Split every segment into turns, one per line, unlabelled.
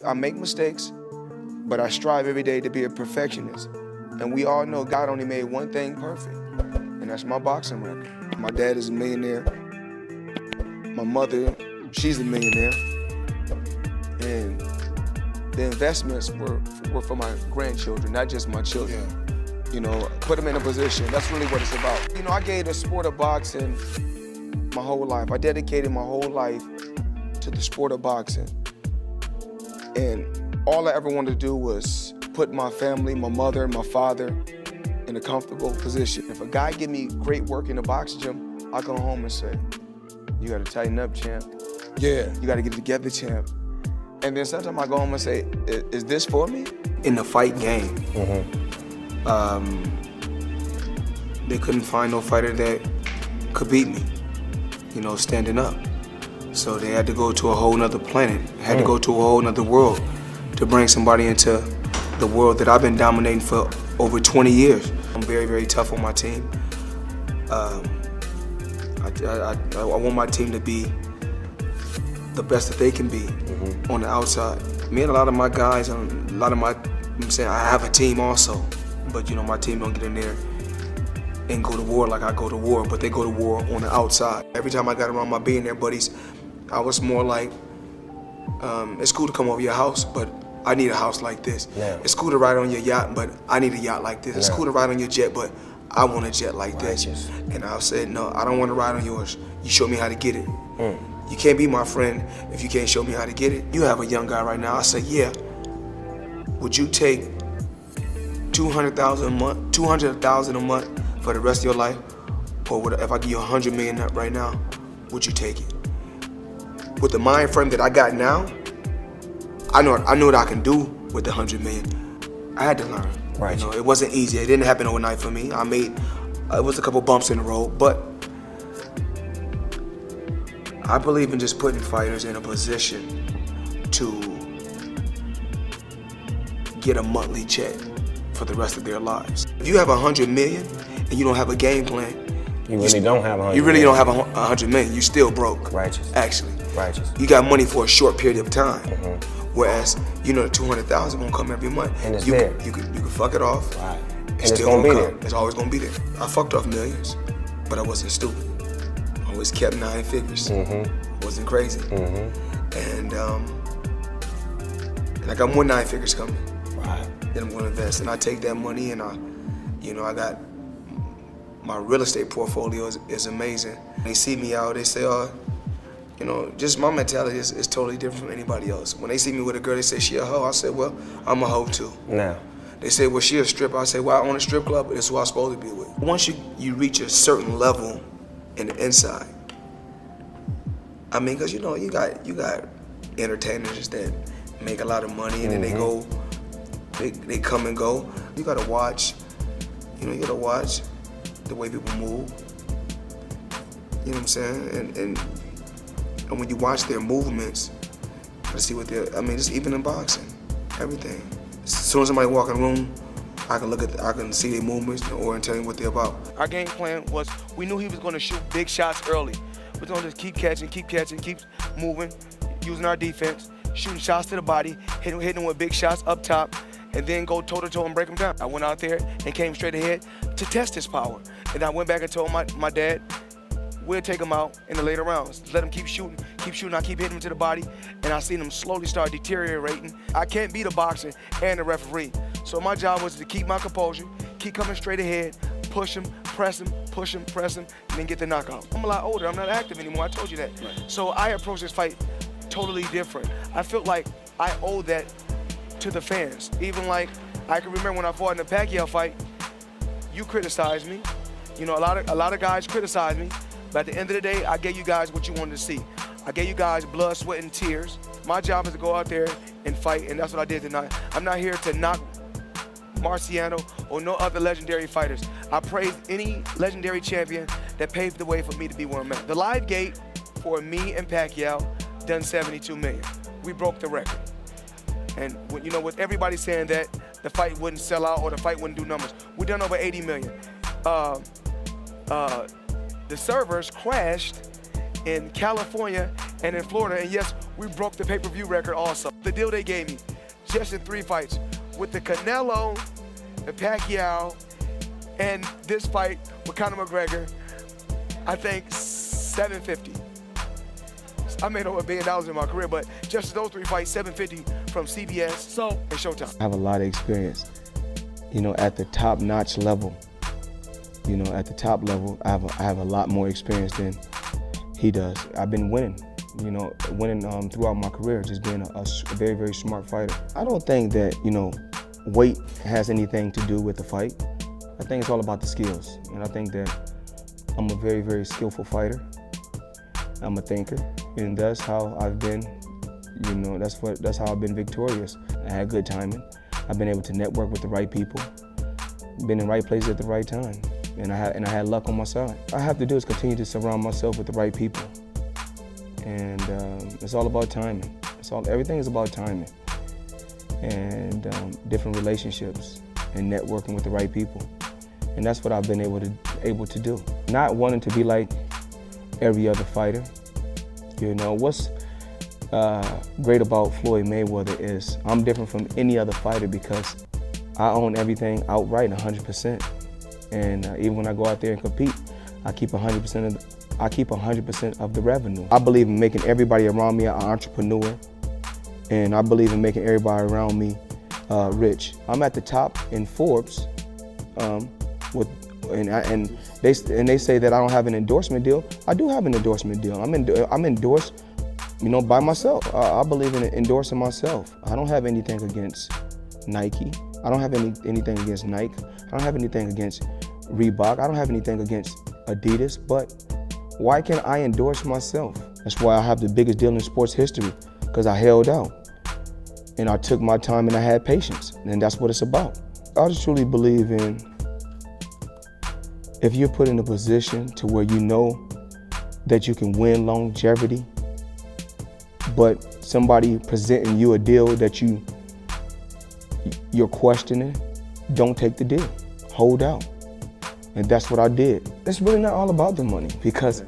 I make mistakes, but I strive every day to be a perfectionist. And we all know God only made one thing perfect, and that's my boxing record. My dad is a millionaire. My mother, she's a millionaire. And the investments were for my grandchildren, not just my children.
Yeah.
You know, put them in a position. That's really what it's about. You know, I gave the sport of boxing my whole life. I dedicated my whole life to the sport of boxing. And all I ever wanted to do was put my family, my mother, my father in a comfortable position. If a guy give me great work in the boxing gym, I go home and say, you gotta tighten up, champ.
Yeah.
You gotta get it together, champ. And then sometimes I go home and say, is this for me? In the fight game, they couldn't find no fighter that could beat me, you know, standing up. So they had to go to a whole nother planet, had to go to a whole nother world to bring somebody into the world that I've been dominating for over 20 years. I'm very, very tough on my team. I want my team to be the best that they can be on the outside. Me and a lot of my guys, I'm saying I have a team also, but you know, my team don't get in there and go to war like I go to war, but they go to war on the outside. Every time I got around my billionaire buddies, I was more like, it's cool to come over your house, but I need a house like this.
Yeah. It's
It's cool to ride on your yacht, but I need a yacht like this. It's
Yeah.
cool to ride on your jet, but I want a jet like this.
Righteous.
And I said, no, I don't want to ride on yours. You show me how to get it. You can't be my friend if you can't show me how to get it. You have a young guy right now. I said, yeah. Would you take $200,000 a month, $200,000 a month for the rest of your life? Or if I give you $100 million right now, would you take it? With the mind frame that I got now, I know what I can do with the $100 million. I had to learn.
Right.
You know, it wasn't easy. It didn't happen overnight for me. It was a couple bumps in the road, but I believe in just putting fighters in a position to get a monthly check for the rest of their lives. If you have $100 million and you don't have a game plan,
You really don't have 100
you really
million.
don't have $100 million. You still broke.
Righteous.
Actually.
Righteous.
You got money for a short period of time. Whereas, you know, the $200,000 won't come every month.
And it's
you
there.
You can fuck it off.
Right. And
It's
it's
still
gonna be
come.
there.
It's always gonna be there. I fucked off millions, but I wasn't stupid. I always kept 9 figures. Wasn't crazy. And I got more 9 figures coming.
Right.
Then I'm gonna invest, and I take that money and I got my real estate portfolio is amazing. They see me out, they say, oh, you know, just my mentality is totally different from anybody else. When they see me with a girl, they say she a hoe. I say, well, I'm a hoe too.
Now.
They say, well, she a stripper. I say, well, I own a strip club, but it's who I'm supposed to be with. Once you reach a certain level in the inside, I mean, cause you know, you got entertainers that make a lot of money and then they come and go. You gotta watch, you gotta watch the way people move. You know what I'm saying? And when you watch their movements, to see what just even in boxing, everything. As soon as somebody walk in the room, I can see their movements or tell you what they're about. Our game plan was, we knew he was gonna shoot big shots early. We're gonna just keep catching, keep moving, using our defense, shooting shots to the body, hitting him with big shots up top, and then go toe-to-toe and break him down. I went out there and came straight ahead to test his power. And I went back and told my dad, we'll take him out in the later rounds. Let him keep shooting. I keep hitting him to the body, and I seen him slowly start deteriorating. I can't be the boxer and the referee. So my job was to keep my composure, keep coming straight ahead, push him, press him, and then get the knockout. I'm a lot older, I'm not active anymore, I told you that. Right. So I approached this fight totally different. I felt like I owe that to the fans. Even like, I can remember when I fought in the Pacquiao fight, you criticized me. You know, a lot of guys criticized me, but at the end of the day, I gave you guys what you wanted to see. I gave you guys blood, sweat, and tears. My job is to go out there and fight, and that's what I did tonight. I'm not here to knock Marciano or no other legendary fighters. I praise any legendary champion that paved the way for me to be where I'm at. The live gate for me and Pacquiao done 72 million. We broke the record. And you know, with everybody saying that the fight wouldn't sell out or the fight wouldn't do numbers, we done over 80 million. The servers crashed in California and in Florida, and yes, we broke the pay-per-view record also. The deal they gave me, just in 3 fights, with the Canelo, the Pacquiao, and this fight with Conor McGregor, I think $750. I made over $1 billion in my career, but just those 3 fights, $750 from CBS and Showtime.
I have a lot of experience, at the top-notch level. At the top level, I have a lot more experience than he does. I've been winning, winning throughout my career, just being a very, very smart fighter. I don't think that, weight has anything to do with the fight. I think it's all about the skills, and I think that I'm a very, very skillful fighter. I'm a thinker, and that's how I've been, that's how I've been victorious. I had good timing. I've been able to network with the right people, been in the right places at the right time, and I had luck on my side. All I have to do is continue to surround myself with the right people, and it's all about timing. Everything is about timing, and different relationships, and networking with the right people, and that's what I've been able to do. Not wanting to be like every other fighter. What's great about Floyd Mayweather is I'm different from any other fighter because I own everything outright 100%. And even when I go out there and compete, I keep 100% of the revenue. I believe in making everybody around me an entrepreneur, and I believe in making everybody around me rich. I'm at the top in Forbes, and they say that I don't have an endorsement deal. I do have an endorsement deal. I'm endorsed, by myself. I believe in endorsing myself. I don't have anything against Nike. I don't have anything against Nike. I don't have anything against Reebok. I don't have anything against Adidas, but why can't I endorse myself? That's why I have the biggest deal in sports history, because I held out. And I took my time and I had patience, and that's what it's about. I just truly believe in, if you're put in a position to where you know that you can win longevity, but somebody presenting you a deal that you're questioning, don't take the deal, hold out. And that's what I did. It's really not all about the money, because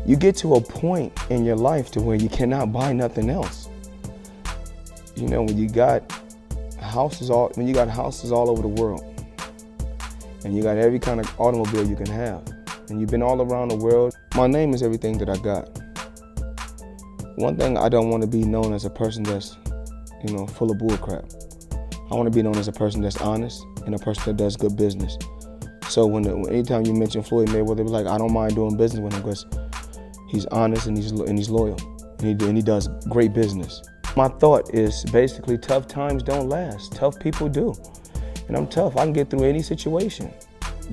you get to a point in your life to where you cannot buy nothing else. When you got houses all over the world, and you got every kind of automobile you can have, and you've been all around the world, my name is everything that I got. One thing, I don't want to be known as a person that's, full of bullcrap. I want to be known as a person that's honest and a person that does good business. So anytime you mention Floyd Mayweather, be like, I don't mind doing business with him because he's honest and he's loyal, and he does great business. My thought is basically, tough times don't last. Tough people do. And I'm tough. I can get through any situation.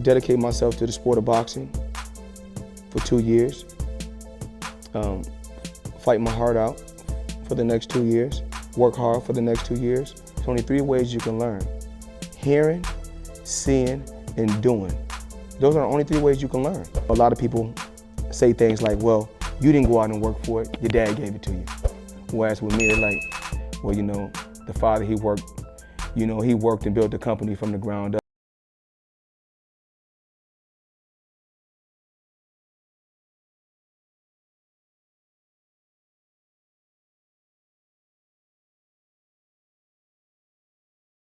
Dedicate myself to the sport of boxing for 2 years. Fight my heart out for the next 2 years. Work hard for the next 2 years. There's only 3 ways you can learn: hearing, seeing, and doing. Those are the only 3 ways you can learn. A lot of people say things like, well, you didn't go out and work for it, your dad gave it to you. Whereas with me, they're like, well, the father, he worked and built the company from the ground up.